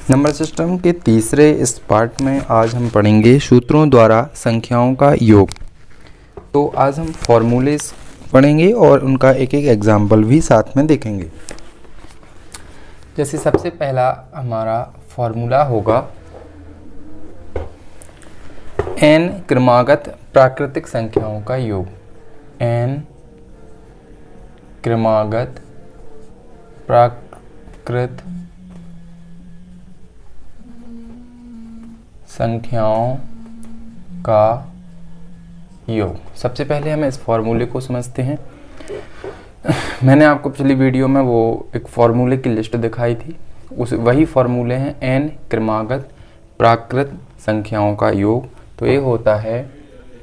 Number system के तीसरे इस पार्ट में आज हम पढ़ेंगे सूत्रों द्वारा संख्याओं का योग। तो आज हम फॉर्मूलेस पढ़ेंगे और उनका एक एक एग्जाम्पल भी साथ में देखेंगे। जैसे सबसे पहला हमारा फॉर्मूला होगा n क्रमागत प्राकृतिक संख्याओं का योग। n क्रमागत प्राकृत संख्याओं का योग। सबसे पहले हम इस फॉर्मूले को समझते हैं। मैंने आपको पिछली वीडियो में वो एक फॉर्मूले की लिस्ट दिखाई थी, उस वही फॉर्मूले हैं n क्रमागत प्राकृत संख्याओं का योग। तो ये होता है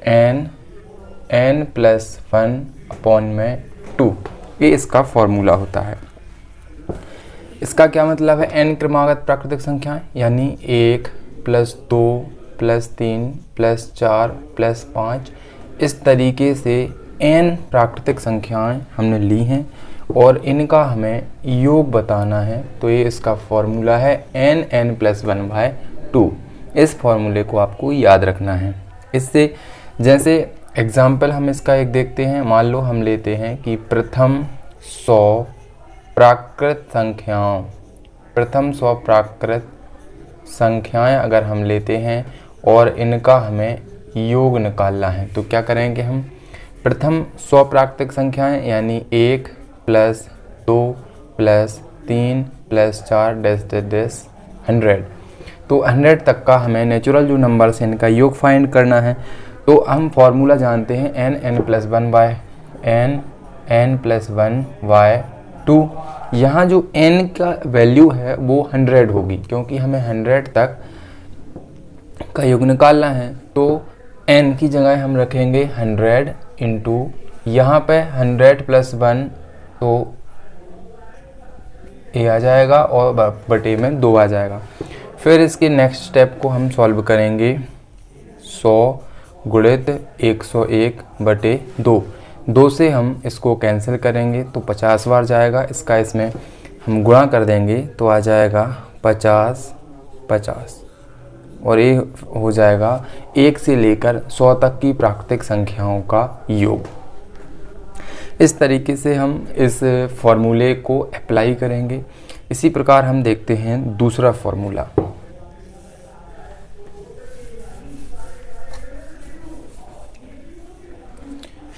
n प्लस 1/2। ये इसका फॉर्मूला होता है। इसका क्या मतलब है? n क्रमागत प्राकृतिक संख्याएं यानी 1 प्लस 2 प्लस 3 प्लस 4 प्लस 5, इस तरीके से n प्राकृतिक संख्याएं हमने ली हैं और इनका हमें योग बताना है। तो ये इसका फॉर्मूला है n प्लस 1/2। इस फॉर्मूले को आपको याद रखना है। इससे जैसे एग्जाम्पल हम इसका एक देखते हैं। मान लो हम लेते हैं कि प्रथम 100 प्राकृत संख्याएं अगर हम लेते हैं और इनका हमें योग निकालना है, तो क्या करेंगे हम? प्रथम 100 प्राकृतिक संख्याएं यानी 1 प्लस 2 प्लस 3 प्लस 4 डैश 100। तो 100 तक का हमें नेचुरल जो नंबर से इनका योग फाइंड करना है। तो हम फॉर्मूला जानते हैं n प्लस 1/2। यहाँ जो n का वैल्यू है वो 100 होगी, क्योंकि हमें 100 तक का योग निकालना है। तो n की जगह हम रखेंगे 100 इंटू यहाँ पे 100 प्लस 1 तो a आ जाएगा और बटे में 2 आ जाएगा। फिर इसके नेक्स्ट स्टेप को हम सॉल्व करेंगे। 100 गुणित 101/2। 2 से हम इसको कैंसिल करेंगे तो 50 बार जाएगा। इसका इसमें हम गुणा कर देंगे तो आ जाएगा 50 और ये हो जाएगा 1 से लेकर 100 तक की प्राकृतिक संख्याओं का योग। इस तरीके से हम इस फॉर्मूले को अप्लाई करेंगे। इसी प्रकार हम देखते हैं दूसरा फॉर्मूला।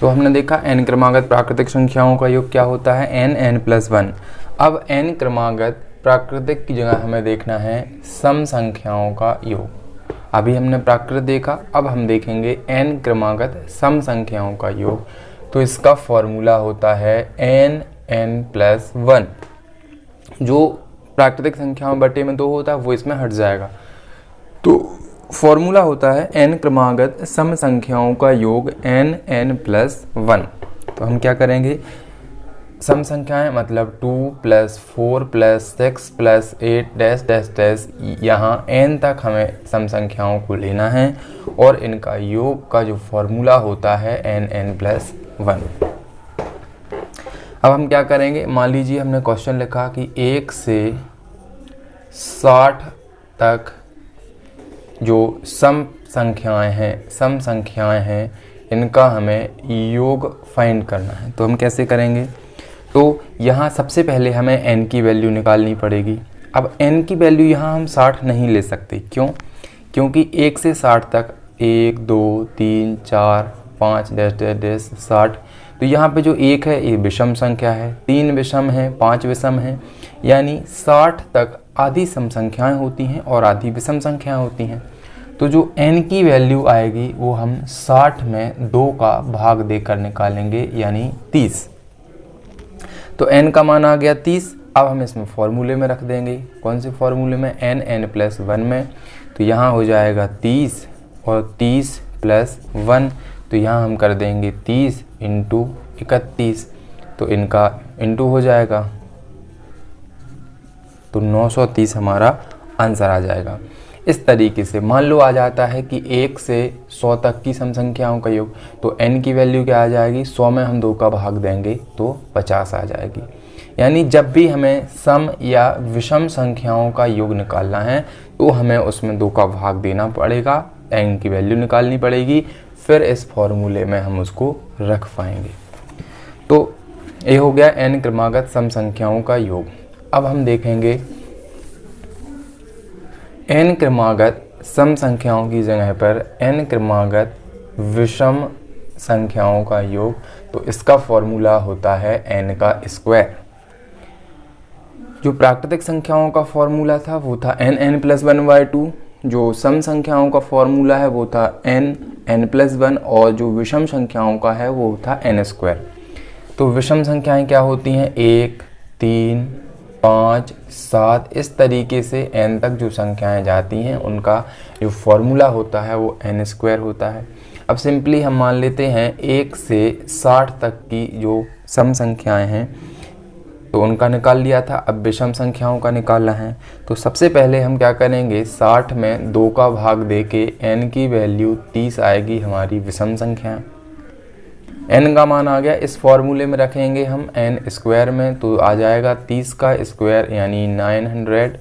तो हमने देखा n क्रमागत प्राकृतिक संख्याओं का योग क्या होता है, n प्लस 1। अब n क्रमागत प्राकृतिक की जगह हमें देखना है सम संख्याओं का योग। अभी हमने प्राकृत देखा, अब हम देखेंगे n क्रमागत सम संख्याओं का योग। तो इसका फॉर्मूला होता है n प्लस 1। जो प्राकृतिक संख्याओं बटे में 2 होता है वो इसमें हट जाएगा। तो फॉर्मूला होता है n क्रमागत सम संख्याओं का योग n प्लस 1। तो हम क्या करेंगे? सम संख्याएं मतलब 2 प्लस 4 प्लस 6 प्लस 8 डैश यहाँ n तक हमें सम संख्याओं को लेना है और इनका योग का जो फॉर्मूला होता है n प्लस 1। अब हम क्या करेंगे? मान लीजिए हमने क्वेश्चन लिखा कि 1 से 60 तक जो सम संख्याएं हैं इनका हमें योग फाइंड करना है। तो हम कैसे करेंगे? तो यहाँ सबसे पहले हमें n की वैल्यू निकालनी पड़ेगी। अब n की वैल्यू यहाँ हम 60 नहीं ले सकते। क्यों? क्योंकि 1 से 60 तक 1 2 3 4 5 डैश 60। तो यहाँ पे जो 1 है ये विषम संख्या है, 3 विषम है, 5 विषम है, यानी 60 तक आधी सम संख्याएं होती हैं और आधी विषम संख्याएं होती हैं। तो जो n की वैल्यू आएगी वो हम 60 में 2 का भाग देकर निकालेंगे, यानी 30। तो n का मान आ गया 30। अब हम इसमें फॉर्मूले में रख देंगे। कौन से फॉर्मूले में? n प्लस 1 में। तो यहाँ हो जाएगा 30 और 30 प्लस 1। तो यहाँ हम कर देंगे 30 इंटू 31। तो इनका इंटू हो जाएगा तो 930 हमारा आंसर आ जाएगा। इस तरीके से मान लो आ जाता है कि 1 से 100 तक की सम संख्याओं का योग, तो n की वैल्यू क्या आ जाएगी, 100 में हम 2 का भाग देंगे तो 50 आ जाएगी। यानी जब भी हमें सम या विषम संख्याओं का योग निकालना है तो हमें उसमें 2 का भाग देना पड़ेगा, n की वैल्यू निकालनी पड़ेगी, फिर इस फॉर्मूले में हम उसको रख पाएंगे। तो ये हो गया n क्रमागत सम संख्याओं का योग। अब हम देखेंगे n क्रमागत सम संख्याओं की जगह पर n क्रमागत विषम संख्याओं का योग, तो इसका फॉर्मूला होता है n का स्क्वायर। जो प्राकृतिक संख्याओं का फॉर्मूला था वो था n+1/2, जो सम संख्याओं का फॉर्मूला है वो था n+1, और जो विषम संख्याओं का है वो था n²। तो विषम संख्याएं क्या होती हैं, 1, 3, 5, 7, इस तरीके से n तक जो संख्याएं जाती हैं उनका जो फॉर्मूला होता है वो n² होता है। अब सिंपली हम मान लेते हैं 1 से 60 तक की जो सम संख्याएं हैं तो उनका निकाल लिया था, अब विषम संख्याओं का निकालना है। तो सबसे पहले हम क्या करेंगे, 60 में 2 का भाग दे के n की वैल्यू 30 आएगी हमारी विषम संख्या। n का मान आ गया, इस फॉर्मूले में रखेंगे हम n² में, तो आ जाएगा 30 का स्क्वायर यानी 900,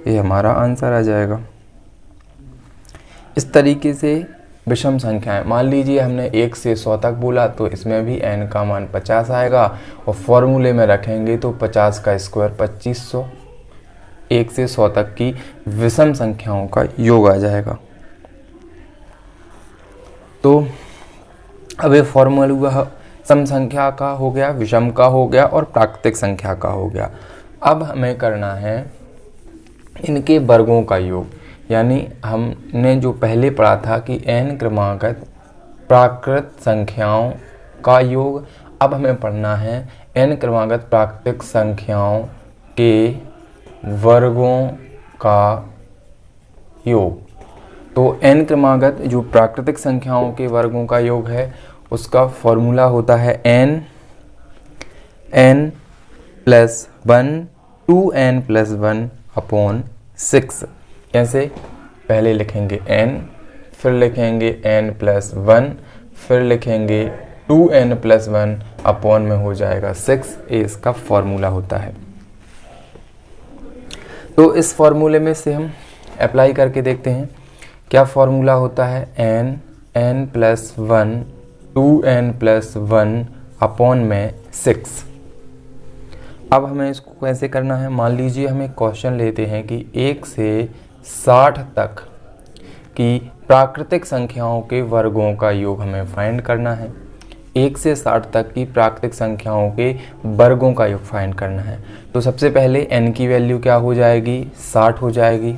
ये हमारा आंसर आ जाएगा। इस तरीके से विषम संख्याएं, मान लीजिए हमने 1 से 100 तक बोला तो इसमें भी n का मान 50 आएगा, और फॉर्मूले में रखेंगे तो 50 का स्क्वायर 2500, 1 से 100 तक की विषम संख्याओं का योग आ जाएगा। तो अब ये फॉर्मूला सम संख्या का हो गया, विषम का हो गया और प्राकृतिक संख्या का हो गया। अब हमें करना है इनके वर्गों का योग, यानी हमने जो पहले पढ़ा था कि n क्रमागत प्राकृत संख्याओं का योग, अब हमें पढ़ना है n क्रमागत प्राकृतिक संख्याओं के वर्गों का योग। तो n क्रमागत जो प्राकृतिक संख्याओं के वर्गों का योग है उसका फॉर्मूला होता है n+1 2n+1/6। कैसे, पहले लिखेंगे n, फिर लिखेंगे n+1, फिर लिखेंगे 2n+1 अपॉन में हो जाएगा 6, ये इसका फॉर्मूला होता है। तो इस फॉर्मूले में से हम अप्लाई करके देखते हैं क्या फॉर्मूला होता है, n+1 2n+1 अपॉन में 6। अब हमें इसको कैसे करना है, मान लीजिए हम एक क्वेश्चन लेते हैं कि 1 से 60 तक की प्राकृतिक संख्याओं के वर्गों का योग हमें फाइंड करना है। 1 से 60 तक की प्राकृतिक संख्याओं के वर्गों का योग फाइंड करना है। तो सबसे पहले n की वैल्यू क्या हो जाएगी, 60 हो जाएगी।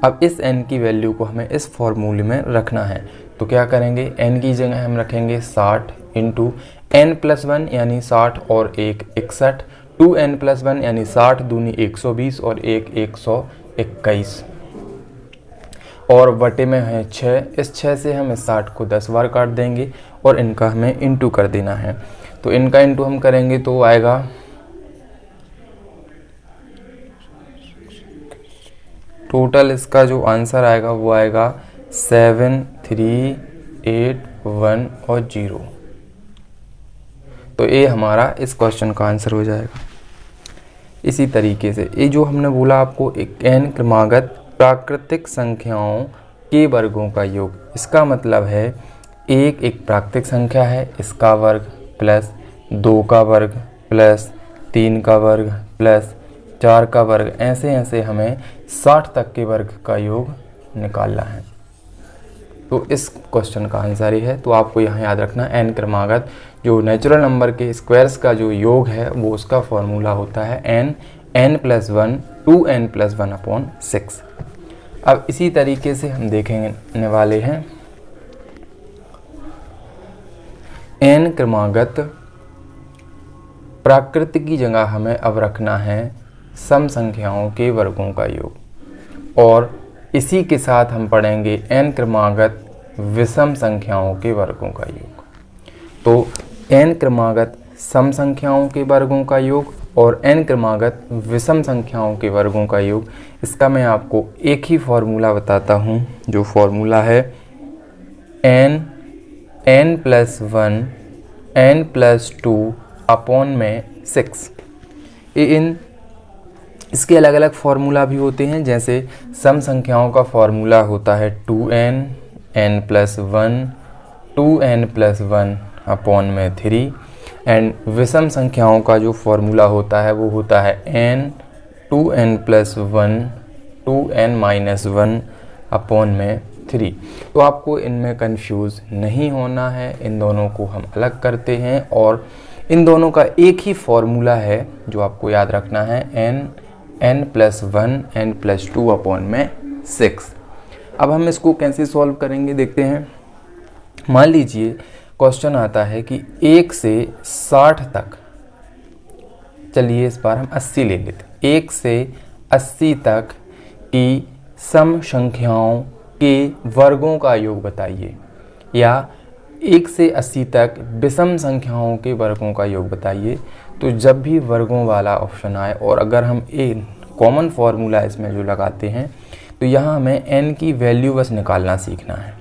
अब इस n की वैल्यू को हमें इस फॉर्मूले में रखना है, तो क्या करेंगे, n की जगह हम रखेंगे 60 इंटू n+1 यानी 60 और 1 61, 2n+1 यानी 60 दूनी 120 और 1 121, और बटे में है 6। इस 6 से हम इस 60 को 10 बार काट देंगे और इनका हमें इंटू कर देना है। तो इनका इंटू हम करेंगे तो आएगा टोटल, इसका जो आंसर आएगा वो आएगा 7 3 8 1 और 0। तो ये हमारा इस क्वेश्चन का आंसर हो जाएगा। इसी तरीके से ये जो हमने बोला आपको, एक n क्रमागत प्राकृतिक संख्याओं के वर्गों का योग, इसका मतलब है एक प्राकृतिक संख्या है, इसका वर्ग प्लस 2 का वर्ग प्लस 3 का वर्ग प्लस 4 का वर्ग, ऐसे ऐसे हमें 60 तक के वर्ग का योग निकालना है। तो इस क्वेश्चन का आंसर ये है। तो आपको यहाँ याद रखना n क्रमागत जो नेचुरल नंबर के स्क्वायर्स का जो योग है वो उसका फॉर्मूला होता है n+1 2n+1/6। अब इसी तरीके से हम देखेंगे वाले हैं n क्रमागत प्राकृतिक की जगह हमें अब रखना है सम संख्याओं के वर्गों का योग, और इसी के साथ हम पढ़ेंगे n क्रमागत विषम संख्याओं के वर्गों का योग। तो n क्रमागत सम संख्याओं के वर्गों का योग और n क्रमागत विषम संख्याओं के वर्गों का योग। इसका मैं आपको एक ही फॉर्मूला बताता हूँ, जो फॉर्मूला है n+1 n+2 अपॉन में 6। इसके अलग अलग फार्मूला भी होते हैं, जैसे सम संख्याओं का फार्मूला होता है 2n n+1 2n+1 अपॉन में 3 एंड विषम संख्याओं का जो फार्मूला होता है वो होता है n 2n+1 2n-1 अपॉन में 3। तो आपको इनमें कंफ्यूज नहीं होना है, इन दोनों को हम अलग करते हैं और इन दोनों का एक ही फॉर्मूला है जो आपको याद रखना है n+1 n+2 अपॉन में 6। अब हम इसको कैसे सॉल्व करेंगे देखते हैं। मान लीजिए क्वेश्चन आता है कि 1 से 60 तक, चलिए इस बार हम 80 ले लेते हैं। 1 से 80 तक की सम संख्याओं के वर्गों का योग बताइए, या 1 से 80 तक विषम संख्याओं के वर्गों का योग बताइए। तो जब भी वर्गों वाला ऑप्शन आए और अगर हम एक कॉमन फार्मूला इसमें जो लगाते हैं, तो यहाँ हमें n की वैल्यू बस निकालना सीखना है।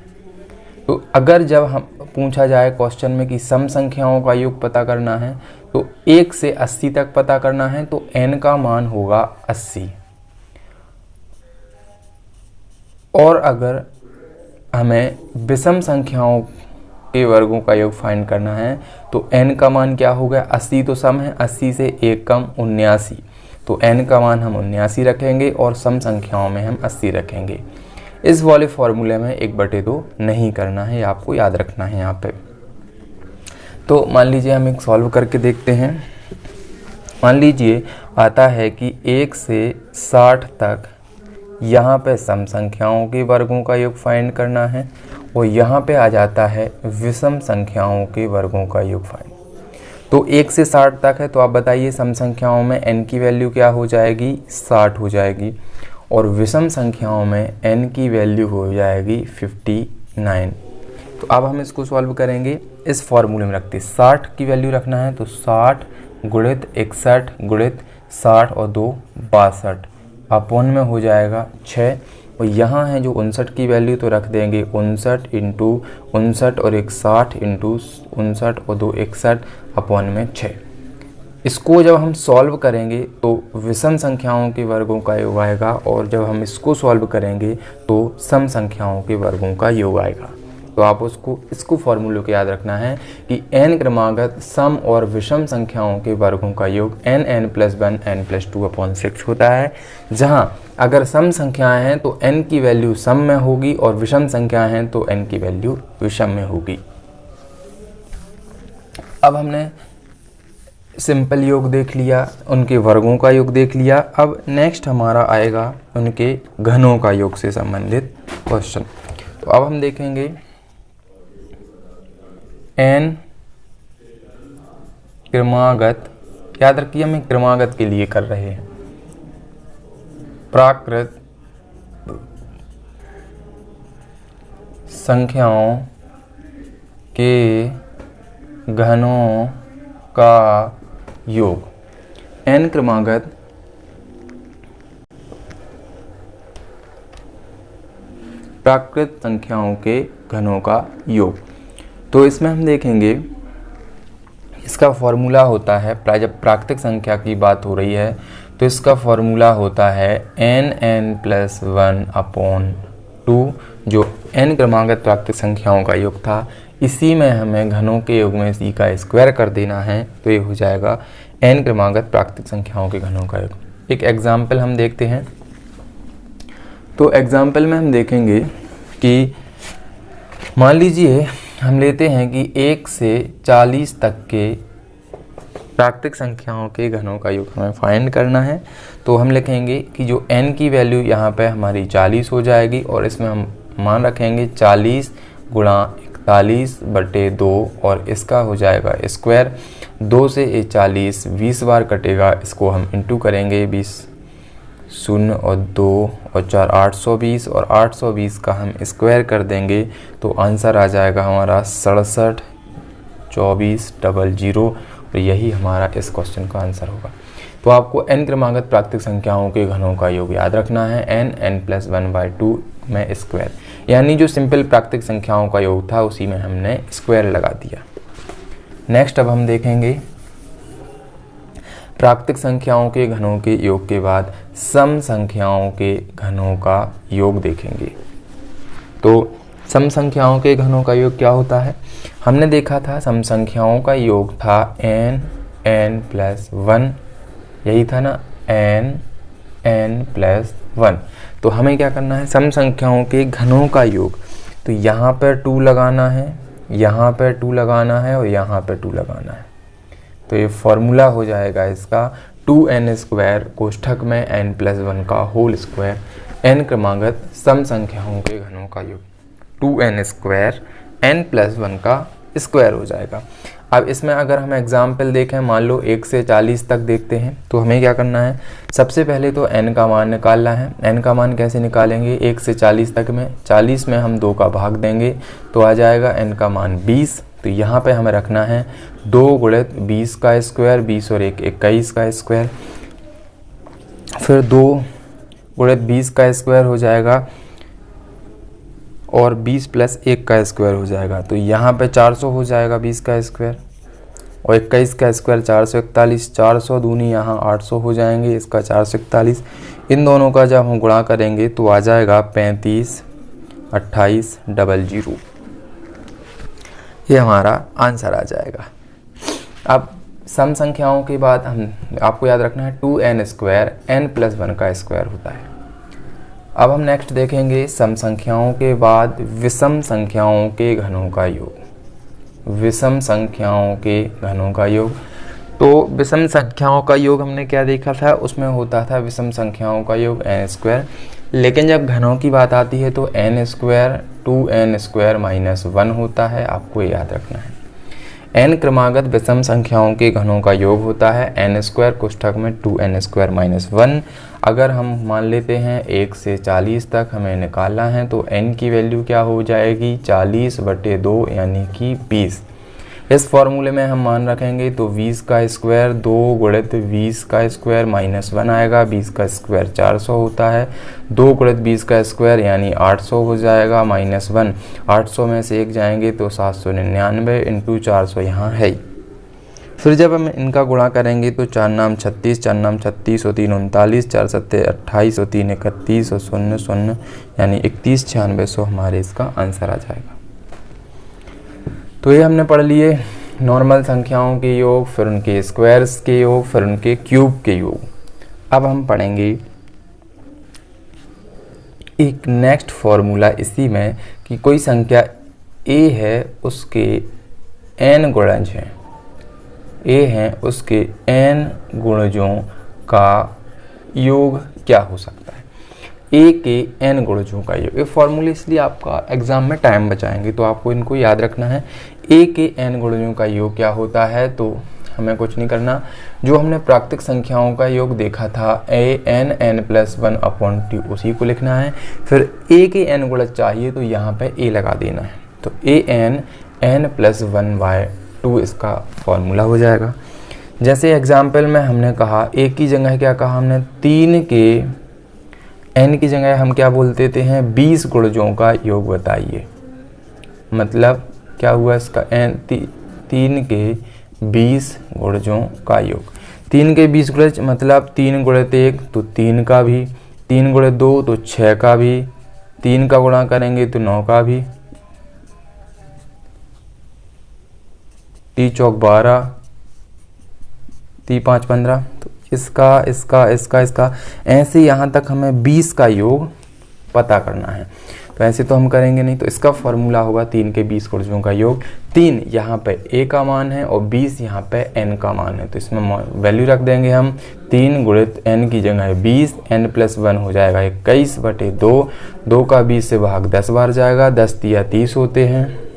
तो अगर जब हम पूछा जाए क्वेश्चन में कि सम संख्याओं का योग पता करना है, तो 1 से 80 तक पता करना है, तो n का मान होगा 80। और अगर हमें विषम संख्याओं के वर्गों का योग फाइंड करना है, तो n का मान क्या होगा, 80 तो सम है, 80 से 1 कम 79, तो n का मान हम 79 रखेंगे और सम संख्याओं में हम 80 रखेंगे। इस वाले फॉर्मूले में 1/2 नहीं करना है, आपको याद रखना है यहाँ पे। तो मान लीजिए हम एक सॉल्व करके देखते हैं। मान लीजिए आता है कि 1 से 60 तक यहाँ पे सम संख्याओं के वर्गों का योग फाइंड करना है और यहाँ पे आ जाता है विषम संख्याओं के वर्गों का योग फाइंड। तो 1 से 60 तक है, तो आप बताइए सम संख्याओं में n की वैल्यू क्या हो जाएगी, 60 हो जाएगी, और विषम संख्याओं में n की वैल्यू हो जाएगी 59। तो अब हम इसको सॉल्व करेंगे, इस फॉर्मूले में रखते 60 की वैल्यू रखना है, तो 60 गुणित 61 गुणित 60 और 2 62 अपॉन में हो जाएगा 6। और यहाँ है जो 59 की वैल्यू, तो रख देंगे 59 इंटू 59 और 61 इंटू 59 और 2 61 अपॉन में 6। इसको जब हम सॉल्व करेंगे तो विषम संख्याओं के वर्गों का योग आएगा, और जब हम इसको सॉल्व करेंगे तो सम संख्याओं के वर्गों का योग आएगा। तो आप इसको फॉर्मूले को याद रखना है कि n क्रमागत सम और विषम संख्याओं के वर्गों का योग n+1 n+2 अपॉन 6 होता है, जहां अगर सम संख्याएं हैं तो n की वैल्यू सम में होगी और विषम संख्याएं हैं तो n की वैल्यू विषम में होगी। अब हमने सिंपल योग देख लिया, उनके वर्गों का योग देख लिया। अब नेक्स्ट हमारा आएगा उनके घनों का योग से संबंधित क्वेश्चन। तो अब हम देखेंगे n क्रमागत, याद रखिए हम क्रमागत के लिए कर रहे हैं, प्राकृत संख्याओं के घनों का योग। n क्रमागत प्राकृत संख्याओं के घनों का योग। तो इसमें हम देखेंगे इसका फॉर्मूला होता है, जब प्राकृतिक संख्या की बात हो रही है तो इसका फॉर्मूला होता है n+1 अपॉन 2, जो n क्रमागत प्राकृतिक संख्याओं का योग था। इसी में हमें घनों के योग में इसी का स्क्वायर कर देना है, तो ये हो जाएगा n क्रमागत प्राकृतिक संख्याओं के घनों का योग। एक एग्जाम्पल हम देखते हैं। तो एग्जाम्पल में हम देखेंगे कि मान लीजिए हम लेते हैं कि 1 से 40 तक के प्राकृतिक संख्याओं के घनों का योग हमें फाइंड करना है। तो हम लिखेंगे कि जो n की वैल्यू यहाँ पे हमारी 40 हो जाएगी, और इसमें हम मान रखेंगे 40 गुणा 41/2, और इसका हो जाएगा स्क्वायर। 2 से 40 20 बार कटेगा, इसको हम इंटू करेंगे 20 0 और 2 और 4 820, और 820 का हम स्क्वायर कर देंगे तो आंसर आ जाएगा हमारा 67 24 00, तो यही हमारा इस क्वेश्चन का आंसर होगा। तो आपको n क्रमागत प्राकृतिक संख्याओं के घनों का योग याद रखना है, n+1/2 में स्क्वायर, यानी जो सिंपल प्राकृतिक संख्याओं का योग था उसी में हमने स्क्वायर लगा दिया। नेक्स्ट अब हम देखेंगे प्राकृतिक संख्याओं के घनों के योग के बाद सम संख्याओं के घनों का योग देखेंगे। तो सम संख्याओं के घनों का योग क्या होता है? हमने देखा था सम संख्याओं का योग था n+1, यही था ना, n+1। तो हमें क्या करना है, सम संख्याओं के घनों का योग। तो यहाँ पर 2 लगाना है, यहाँ पर 2 लगाना है और यहाँ पर 2 लगाना है। तो ये फॉर्मूला हो जाएगा इसका 2n² कोष्ठक में n+1 का होल स्क्वायर, n क्रमागत सम संख्याओं के घनों का योग, 2n² n+1 का स्क्वायर हो जाएगा। अब इसमें अगर हम एग्जाम्पल देखें, मान लो 1 से 40 तक देखते हैं, तो हमें क्या करना है, सबसे पहले तो n का मान निकालना है। n का मान कैसे निकालेंगे, 1 से 40 तक में 40 में हम 2 का भाग देंगे तो आ जाएगा n का मान 20। तो यहाँ पे हमें रखना है 2 × 20 का स्क्वायर, 20 और 1 21 का स्क्वायर, फिर 2 × 20 का स्क्वायर हो जाएगा और 20 + 1 का स्क्वायर हो जाएगा। तो यहाँ पे 400 हो जाएगा 20 का स्क्वायर और 21 का स्क्वायर 441, 400 दूनी यहाँ 800 हो जाएंगे, इसका 441। इन दोनों का जब हम गुणा करेंगे तो आ जाएगा 35 28 00। ये हमारा आंसर आ जाएगा। अब सम संख्याओं के बाद हम आपको याद रखना है 2n² n+1 का स्क्वायर होता है। अब हम नेक्स्ट देखेंगे सम संख्याओं के बाद विषम संख्याओं के घनों का योग। विषम संख्याओं के घनों का योग, तो विषम संख्याओं का योग हमने क्या देखा था, उसमें होता था विषम संख्याओं का योग n², लेकिन जब घनों की बात आती है तो n² 2n² -1 होता है, आपको याद रखना है। n क्रमागत विषम संख्याओं के घनों का योग होता है n² कोष्ठक में 2n² -1। अगर हम मान लेते हैं 1 से 40 तक हमें निकालना है तो n की वैल्यू क्या हो जाएगी, 40/2 यानी कि 20। इस फॉर्मूले में हम मान रखेंगे तो 20 का स्क्वायर 2 × 20 का स्क्वायर -1 आएगा, 20 का स्क्वायर 400 होता है, 2 × 20 का स्क्वायर यानी 800 हो जाएगा -1, 800 में से 1 जाएंगे तो 799 × 400 यहाँ है। फिर जब हम इनका गुणा करेंगे तो 4 नाम 36, 4 नाम 36 और 3 39, 4 7 28 और 3 31 और 0 0 यानी 31 9600 हमारे इसका आंसर आ जाएगा। तो ये हमने पढ़ लिए नॉर्मल संख्याओं के योग, फिर उनके स्क्वायर्स के योग, फिर उनके क्यूब के योग। अब हम पढ़ेंगे एक नेक्स्ट फॉर्मूला इसी में कि कोई संख्या a है उसके n गुणज हैं, a है उसके n गुणजों का योग क्या हो सकता है। a के n गुणजों का योग, ये फॉर्मूले इसलिए आपका एग्जाम में टाइम बचाएंगे, तो आपको इनको याद रखना है। a के n गुणजों का योग क्या होता है, तो हमें कुछ नहीं करना, जो हमने प्राकृतिक संख्याओं का योग देखा था an+1/2 उसी को लिखना है। फिर a के n गुणज चाहिए तो यहाँ पे a लगा देना है, तो an+1/2 इसका फॉर्मूला हो जाएगा। जैसे एग्जाम्पल में हमने कहा a की जगह क्या कहा हमने, 3 के n की जगह हम क्या बोल देते हैं 20 गुणजों का योग बताइए। मतलब क्या हुआ इसका n 3 के 20 गुणजों का योग, 3 के 20 गुणज मतलब 3 × 1 तो 3 का भी, 3 × 2 तो 6 का भी, 3 का गुणा करेंगे तो 9 का भी, 3 चौक 12, 3 5 15, तो इसका ऐसे यहाँ तक हमें 20 का योग पता करना है। तो ऐसे तो हम करेंगे नहीं, तो इसका फॉर्मूला होगा 3 के 20 गुणजों का योग। 3 यहाँ पे a का मान है और 20 यहाँ पे n का मान है, तो इसमें वैल्यू रख देंगे हम 3 × n की जगह 20, n+1 हो जाएगा 21/2, 2 का 20 से भाग 10 बार जाएगा, 10 तिया 30 होते हैं।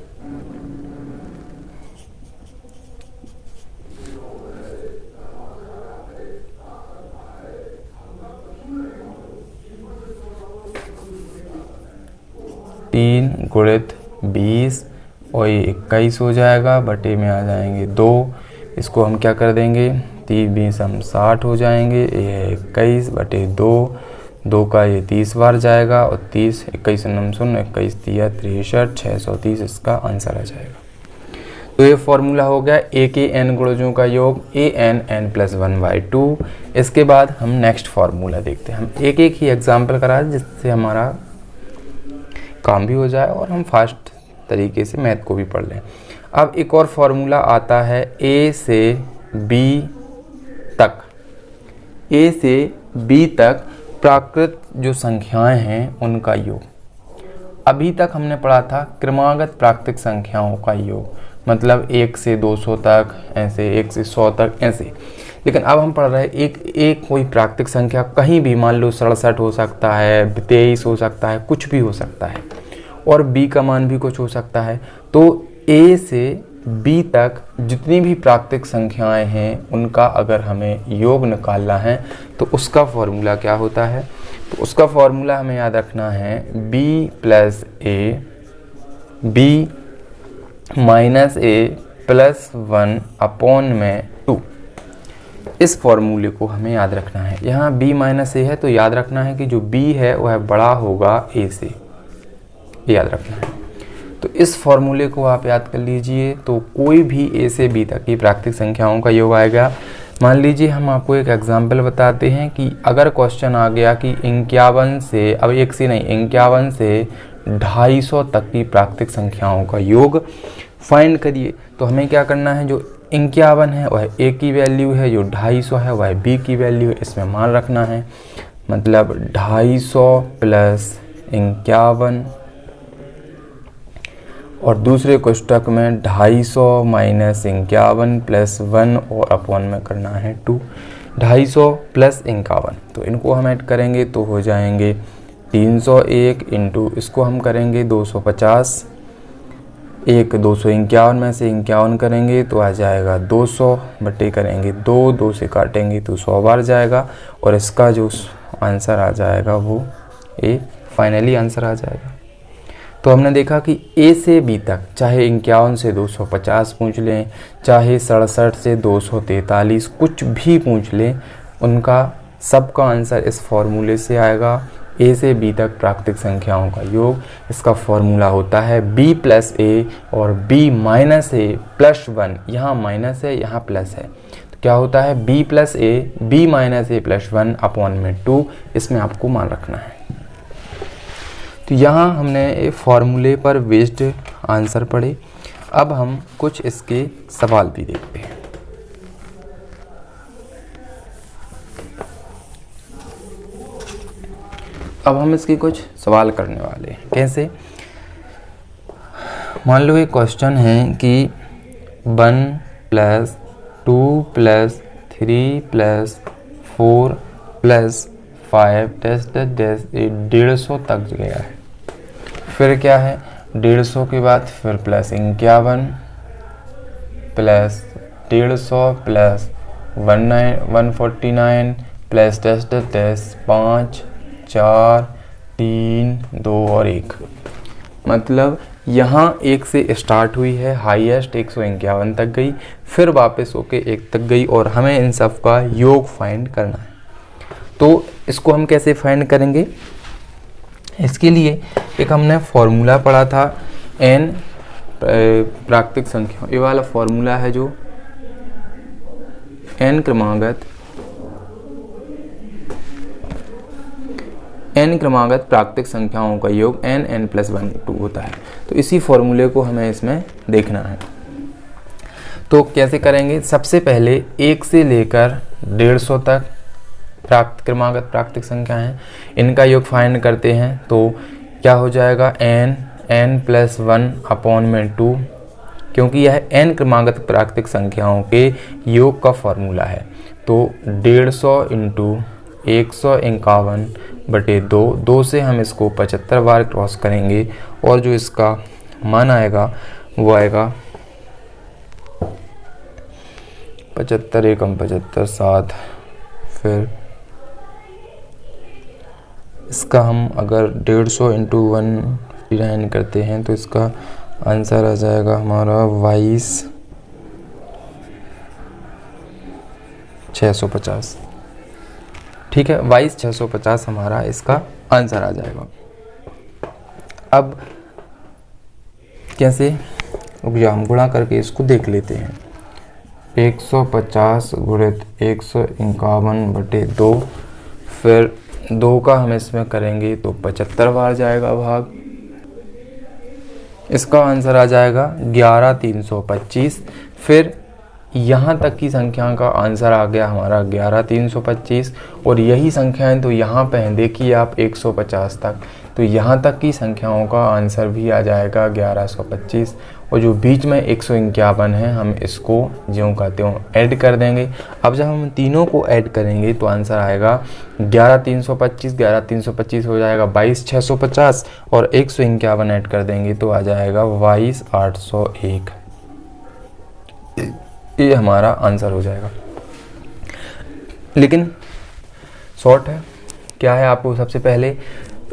तीन × 20 और ये 21 हो जाएगा, बटे में आ जाएंगे 2, इसको हम क्या कर देंगे, 30 हम 60 हो जाएंगे, ये 21 बटे 2, 2 का ये 30 बार जाएगा और 30 21 9 0 21 3 63 630 इसका आंसर आ जाएगा। तो ये फॉर्मूला हो गया ए के एन गुणजों का योग ए एन एन प्लस 1/2। इसके बाद हम नेक्स्ट फॉर्मूला देखते हैं। हम एक एक ही एग्जाम्पल करा जिससे हमारा काम भी हो जाए और हम फास्ट तरीके से मैथ को भी पढ़ लें। अब एक और फॉर्मूला आता है ए से बी तक। ए से बी तक प्राकृत जो संख्याएं हैं उनका योग। अभी तक हमने पढ़ा था क्रमागत प्राकृतिक संख्याओं का योग, मतलब 1 से 200 तक ऐसे, 1 से 100 तक ऐसे। लेकिन अब हम पढ़ रहे हैं एक कोई प्राकृतिक संख्या कहीं भी, मान लो 67 हो सकता है, 23 हो सकता है, कुछ भी हो सकता है, और b का मान भी कुछ हो सकता है। तो a से b तक जितनी भी प्राकृतिक संख्याएं हैं उनका अगर हमें योग निकालना है तो उसका फॉर्मूला क्या होता है, तो उसका फॉर्मूला हमें याद रखना है b plus a, b minus a plus 1 upon में 2। इस फॉर्मूले को हमें याद रखना है। यहाँ b माइनस a है तो याद रखना है कि जो b है वह बड़ा होगा a से, याद रखना है। तो इस फॉर्मूले को आप याद कर लीजिए। तो कोई भी a से b तक की प्राकृतिक संख्याओं का योग आएगा। मान लीजिए हम आपको एक एग्जाम्पल बताते हैं कि अगर क्वेश्चन आ गया कि 51 से, अब 1 से नहीं, 51 से 250 तक की प्राकृतिक संख्याओं का योग फाइंड करिए, तो हमें क्या करना है, जो 51 है वह a की वैल्यू है, जो 250 है वह b की वैल्यू है, इसमें मान रखना है। मतलब 250 प्लस 51 और दूसरे कोष्टक में 250 माइनस 51 प्लस 1 और अपॉन में करना है 2। 250 प्लस 51, तो इनको हम ऐड करेंगे तो हो जाएंगे 301 इंटू इसको हम करेंगे 250, एक 251 में से 51 करेंगे तो आ जाएगा 200 बटे करेंगे 2 से काटेंगे तो 100 बार जाएगा और इसका जो आंसर आ जाएगा वो ए फाइनली आंसर आ जाएगा। तो हमने देखा कि ए से बी तक चाहे 51 से 250 पूछ लें, चाहे 67 से 243 कुछ भी पूछ लें, उनका सबका आंसर इस फॉर्मूले से आएगा। ए से बी तक प्राकृतिक संख्याओं का योग, इसका फॉर्मूला होता है b प्लस ए और b माइनस ए प्लस 1। यहाँ माइनस है, यहाँ प्लस है, तो क्या होता है b प्लस ए, b माइनस ए प्लस 1 अपॉन में 2। इसमें आपको मान रखना है। तो यहाँ हमने फॉर्मूले पर बेस्ड आंसर पढ़े। अब हम कुछ इसके सवाल भी देखते हैं। अब हम इसके कुछ सवाल करने वाले हैं। कैसे, मान लो एक क्वेश्चन है कि 1 प्लस 2 प्लस 3 प्लस 4 प्लस 5 150 तक गया है। फिर क्या है, 150 के बाद फिर प्लस 51 प्लस 150 प्लस 149 प्लस 5 4 3 2 और 1। मतलब यहाँ 1 से स्टार्ट हुई है, हाईएस्ट 151 तक गई, फिर वापस होके 1 तक गई और हमें इन सब का योग फाइंड करना है। तो इसको हम कैसे फाइंड करेंगे, इसके लिए एक हमने फॉर्मूला पढ़ा था n प्राकृतिक संख्या, ये वाला फॉर्मूला है जो n क्रमागत प्राकृतिक संख्याओं का योग n प्लस 1/2 होता है। तो इसी फॉर्मूले को हमें इसमें देखना है। तो कैसे करेंगे, सबसे पहले 1 से लेकर 150 तक क्रमागत प्राकृतिक संख्या हैं, इनका योग फाइंड करते हैं। तो क्या हो जाएगा, n प्लस 1 अपॉन में 2, क्योंकि यह n क्रमागत प्राकृतिक संख्याओं के योग का फॉर्मूला है। तो 150 इंटू 151 बटे 2 से हम इसको 75 बार क्रॉस करेंगे और जो इसका मान आएगा वो आएगा 75 एकम 75 7। फिर इसका हम अगर 150 इंटू 159 करते हैं तो इसका आंसर आ जाएगा हमारा 22 650। ठीक है, 22,650 हमारा इसका आंसर आ जाएगा। अब कैसे, हम गुणा करके इसको देख लेते हैं। 150 गुणित 151/2, फिर 2 का हम इसमें करेंगे तो 75 बार जाएगा भाग, इसका आंसर आ जाएगा 11,325। फिर यहाँ तक की संख्या का आंसर आ गया हमारा 11,325, और यही संख्याएं तो यहाँ पे हैं, देखिए आप 150 तक, तो यहाँ तक की संख्याओं का आंसर भी आ जाएगा 1125, और जो बीच में 151 है हम इसको ज्यों का त्यों ऐड कर देंगे। अब जब हम तीनों को ऐड करेंगे तो आंसर आएगा 11,325, 11,325 हो जाएगा 22,650, और 151 ऐड कर देंगे तो आ जाएगा 22,801। ये हमारा आंसर हो जाएगा। लेकिन शॉर्ट है, क्या है, आपको सबसे पहले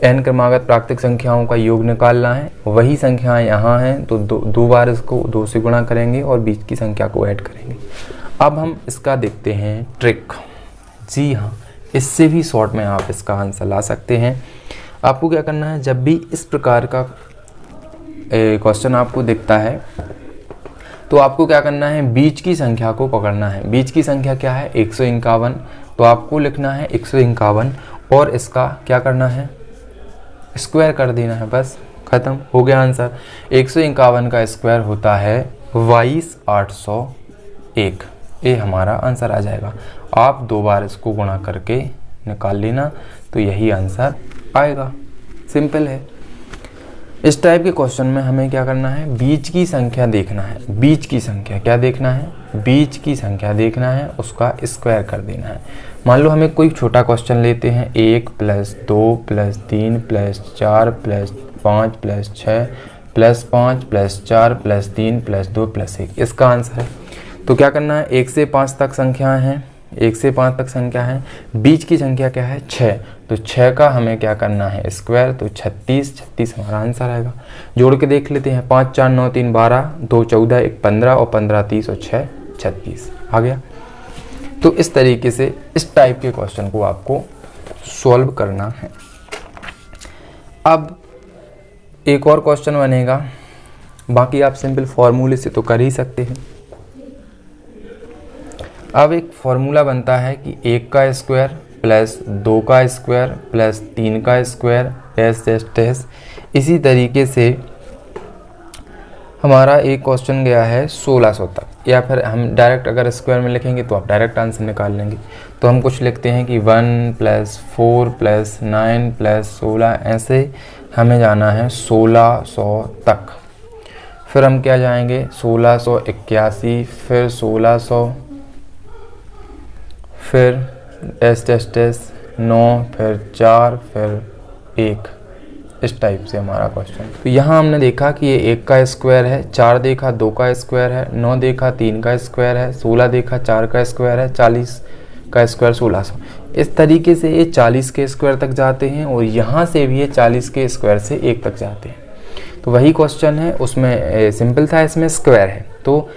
n क्रमागत प्राकृतिक संख्याओं का योग निकालना है। वही संख्याएं यहाँ हैं तो दो बार इसको 2 से गुणा करेंगे और बीच की संख्या को ऐड करेंगे। अब हम इसका देखते हैं ट्रिक। जी हाँ, इससे भी शॉर्ट में आप इसका आंसर ला सकते हैं। आपको क्या करना है, जब भी इस प्रकार का क्वेश्चन आपको दिखता है तो आपको क्या करना है, बीच की संख्या को पकड़ना है। बीच की संख्या क्या है, 151, तो आपको लिखना है 151 और इसका क्या करना है, स्क्वायर कर देना है, बस खत्म हो गया आंसर। 151 का स्क्वायर होता है 22,801, ये हमारा आंसर आ जाएगा। आप 2 बार इसको गुणा करके निकाल लेना तो यही आंसर आएगा, सिंपल है। इस टाइप के क्वेश्चन में हमें क्या करना है, बीच की संख्या देखना है। बीच की संख्या क्या देखना है, बीच की संख्या देखना है, उसका स्क्वायर कर देना है। मान लो हमें कोई छोटा क्वेश्चन लेते हैं, 1 + 2 + 3 + 4 + 5 + 6 + 5 + 4 + 3 + 2 + 1, इसका आंसर है। तो क्या करना है, 1 से 5 तक संख्याएं हैं, 1 से 5 तक संख्या है, बीच की संख्या क्या है, 6, तो 6 का हमें क्या करना है, स्क्वायर, तो 36 हमारा आंसर आएगा। जोड़ के देख लेते हैं, 5 4 9 3 12, 2 14, 1 15 और 15 30 और 6 36 आ गया। तो इस तरीके से इस टाइप के क्वेश्चन को आपको सॉल्व करना है। अब एक और क्वेश्चन बनेगा, बाकी आप सिंपल फॉर्मूले से तो कर ही सकते हैं। अब एक फॉर्मूला बनता है कि 1 का स्क्वायर प्लस 2 का स्क्वायर प्लस 3 का स्क्वायर डैश डैश डैश। इसी तरीके से हमारा एक क्वेश्चन गया है 1600 तक, या फिर हम डायरेक्ट अगर स्क्वायर में लिखेंगे तो आप डायरेक्ट आंसर निकाल लेंगे। तो हम कुछ लिखते हैं कि 1 + 4 + 9 + 16, ऐसे हमें जाना है 1600 तक। फिर हम क्या जाएंगे, 1681, फिर 1600, फिर डैश डैश डैश 9, फिर 4, फिर 1, इस टाइप से हमारा क्वेश्चन। तो यहाँ हमने देखा कि ये 1 का स्क्वायर है, 4 देखा 2 का स्क्वायर है, 9 देखा 3 का स्क्वायर है, 16 देखा 4 का स्क्वायर है, 40 का स्क्वायर 1600। इस तरीके से ये 40 के स्क्वायर तक जाते हैं और यहाँ से भी ये 40 के स्क्वायर से 1 तक जाते हैं। तो वही क्वेश्चन है, उसमें सिंपल था, इसमें स्क्वायर है। तो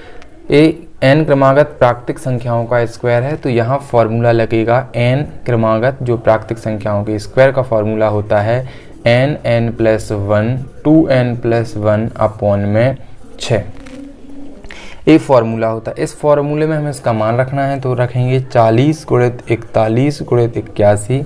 ये n क्रमागत प्राकृतिक संख्याओं का स्क्वायर है, तो यहाँ फॉर्मूला लगेगा n क्रमागत जो प्राकृतिक संख्याओं के स्क्वायर का फॉर्मूला होता है n + 1 2n + 1 अपॉन में 6, एक फार्मूला होता है। इस फार्मूले में हमें इसका मान रखना है, तो रखेंगे 40 × 41 × 81/6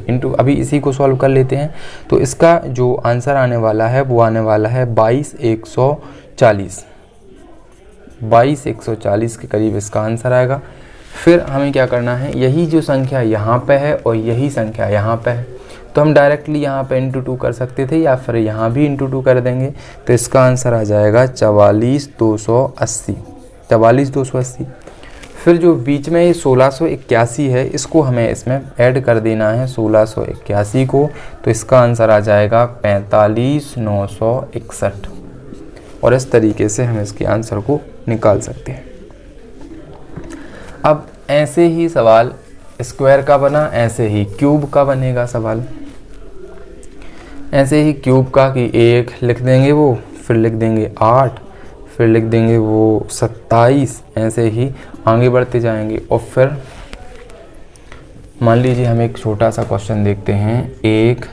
इंटू अभी इसी को सॉल्व कर लेते हैं। तो इसका जो आंसर आने वाला है वो आने वाला है 22,140 के करीब इसका आंसर आएगा। फिर हमें क्या करना है, यही जो संख्या यहाँ पे है और यही संख्या यहाँ पे है, तो हम डायरेक्टली यहाँ पे × 2 कर सकते थे, या फिर यहाँ भी × 2 कर देंगे। तो इसका आंसर आ जाएगा 44,280। फिर जो बीच में ये 1681 है, इसको हमें इसमें ऐड कर देना है 1681 को, तो इसका आंसर आ जाएगा 45,961। और इस तरीके से हम इसके आंसर को निकाल सकते हैं। अब ऐसे ही सवाल स्क्वायर का बना, ऐसे ही क्यूब का बनेगा सवाल। ऐसे ही क्यूब का कि 1 लिख देंगे वो, फिर लिख देंगे 8, फिर लिख देंगे वो 27, ऐसे ही आगे बढ़ते जाएंगे। और फिर मान लीजिए हम एक छोटा सा क्वेश्चन देखते हैं, 1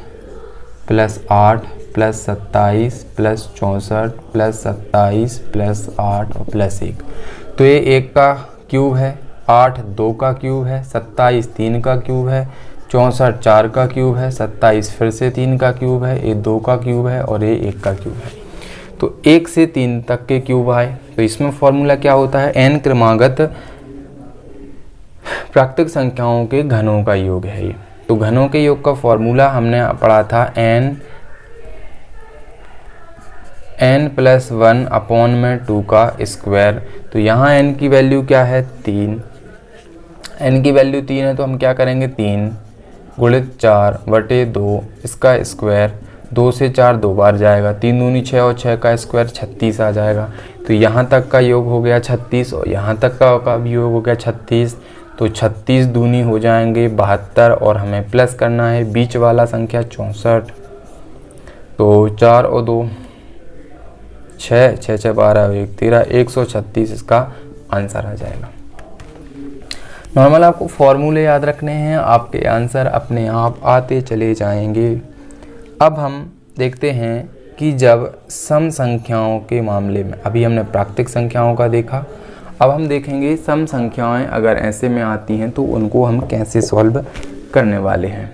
+ 8 + 27 + 64 + 27 + 8 और +1। तो ये 1 का क्यूब है, 8 2 का क्यूब है, 27 3 का क्यूब है, 64 4 का क्यूब है, 27 फिर से 3 का क्यूब है, ये 2 का क्यूब है और ये 1 का क्यूब है। तो 1 से 3 तक के क्यूब आए। तो इसमें फॉर्मूला क्या होता है, n क्रमागत प्राकृतिक संख्याओं के घनों का योग है ये। तो घनों के योग का फॉर्मूला हमने पढ़ा था n + 1 अपॉन में 2 का स्क्वायर। तो यहाँ n की वैल्यू क्या है, 3। n की वैल्यू 3 है तो हम क्या करेंगे, 3 × 4/2 इसका स्क्वायर। 2 से 4 2 बार जाएगा, 3 दूनी 6 और 6 का स्क्वायर 36 आ जाएगा। तो यहाँ तक का योग हो गया 36 और यहाँ तक का भी योग हो गया 36। तो 36 दूनी हो जाएंगे 72 और हमें प्लस करना है बीच वाला संख्या 64। तो 4 और 2 6, 6 6 12 1 13, 136 इसका आंसर आ जाएगा। नॉर्मल आपको फॉर्मूले याद रखने हैं, आपके आंसर अपने आप आते चले जाएंगे। अब हम देखते हैं कि जब सम संख्याओं के मामले में, अभी हमने प्राकृतिक संख्याओं का देखा, अब हम देखेंगे सम संख्याएं अगर ऐसे में आती हैं तो उनको हम कैसे सॉल्व करने वाले हैं।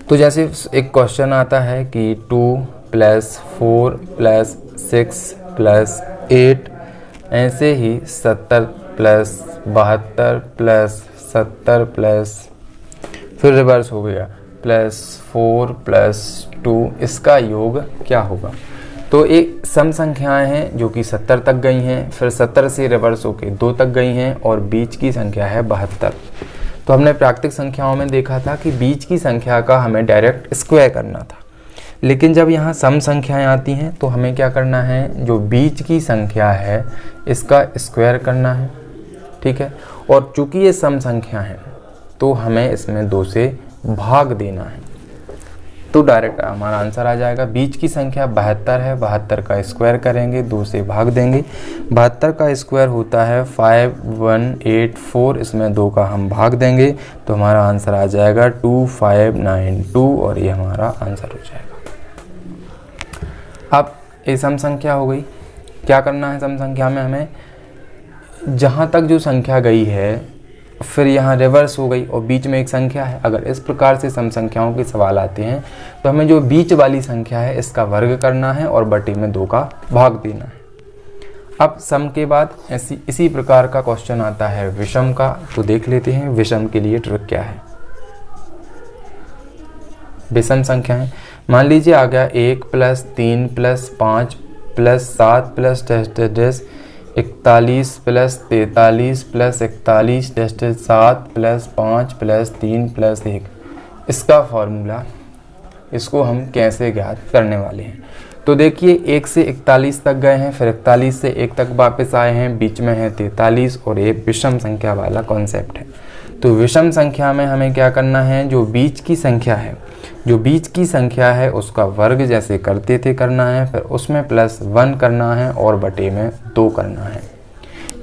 तो जैसे एक क्वेश्चन आता है कि 2 + 4 + 6 + 8, ऐसे ही 70 + 72 + 70 प्लस फिर रिवर्स हो गया +4 + 2, इसका योग क्या होगा। तो एक सम संख्याएं हैं जो कि 70 तक गई हैं, फिर 70 से रिवर्स होके 2 तक गई हैं और बीच की संख्या है 72। तो हमने प्राकृतिक संख्याओं में देखा था कि बीच की संख्या का हमें डायरेक्ट स्क्वायर करना था, लेकिन जब यहाँ सम संख्याएं आती हैं तो हमें क्या करना है, जो बीच की संख्या है इसका स्क्वायर करना है, ठीक है। और चूंकि ये सम संख्या है तो हमें इसमें 2 से भाग देना है, तो डायरेक्ट हमारा आंसर आ जाएगा। बीच की संख्या 72 है, 72 का स्क्वायर करेंगे, 2 से भाग देंगे। 72 का स्क्वायर होता है 5184, इसमें 2 का हम भाग देंगे तो हमारा आंसर आ जाएगा 2592 और ये हमारा आंसर हो जाएगा। अब ये सम संख्या हो गई। क्या करना है सम संख्या में, हमें जहाँ तक जो संख्या गई है फिर यहाँ रिवर्स हो गई और बीच में एक संख्या है। अगर इस प्रकार से सम संख्याओं के सवाल आते हैं तो हमें जो बीच वाली संख्या है इसका वर्ग करना है और बटे में 2 का भाग देना है। अब सम के बाद इसी प्रकार का क्वेश्चन आता है विषम का, तो देख लेते हैं विषम के लिए ट्रिक क्या है। विषम संख्याएं, मान लीजिए आ गया 1 + 3 + 5 + 7 + 41 + 43 + 41 7 + 5 + 3 + 1, इसका फॉर्मूला, इसको हम कैसे ज्ञात करने वाले हैं। तो देखिए 1 से 41 तक गए हैं, फिर 41 से 1 तक वापस आए हैं, बीच में है 43 और ये विषम संख्या वाला कॉन्सेप्ट है। तो विषम संख्या में हमें क्या करना है, जो बीच की संख्या है, जो बीच की संख्या है उसका वर्ग जैसे करते थे करना है, फिर उसमें +1 करना है और बटे में 2 करना है।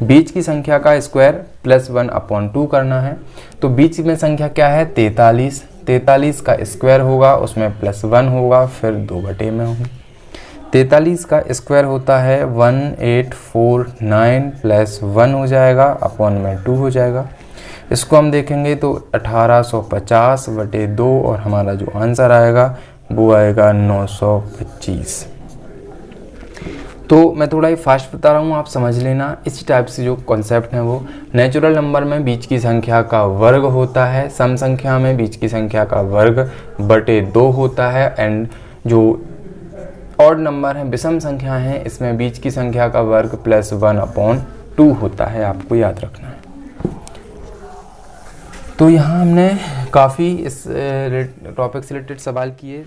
बीच की संख्या का स्क्वायर +1/2 करना है। तो बीच में संख्या क्या है 43, 43 का स्क्वायर होगा, उसमें +1 होगा, फिर 2 बटे में होगा। 43 का स्क्वायर होता है 1849 +1 हो जाएगा, अपॉन में 2 हो जाएगा। इसको हम देखेंगे तो 1850/2 और हमारा जो आंसर आएगा वो आएगा 925। तो मैं थोड़ा ही फास्ट बता रहा हूँ, आप समझ लेना। इस टाइप से जो कॉन्सेप्ट हैं वो नेचुरल नंबर में बीच की संख्या का वर्ग होता है, सम संख्या में बीच की संख्या का वर्ग बटे 2 होता है, एंड जो ऑड नंबर है विषम संख्या है इसमें बीच की संख्या का वर्ग +1/2 होता है, आपको याद रखना है। तो यहाँ हमने काफ़ी इस टॉपिक से रिलेटेड सवाल किए।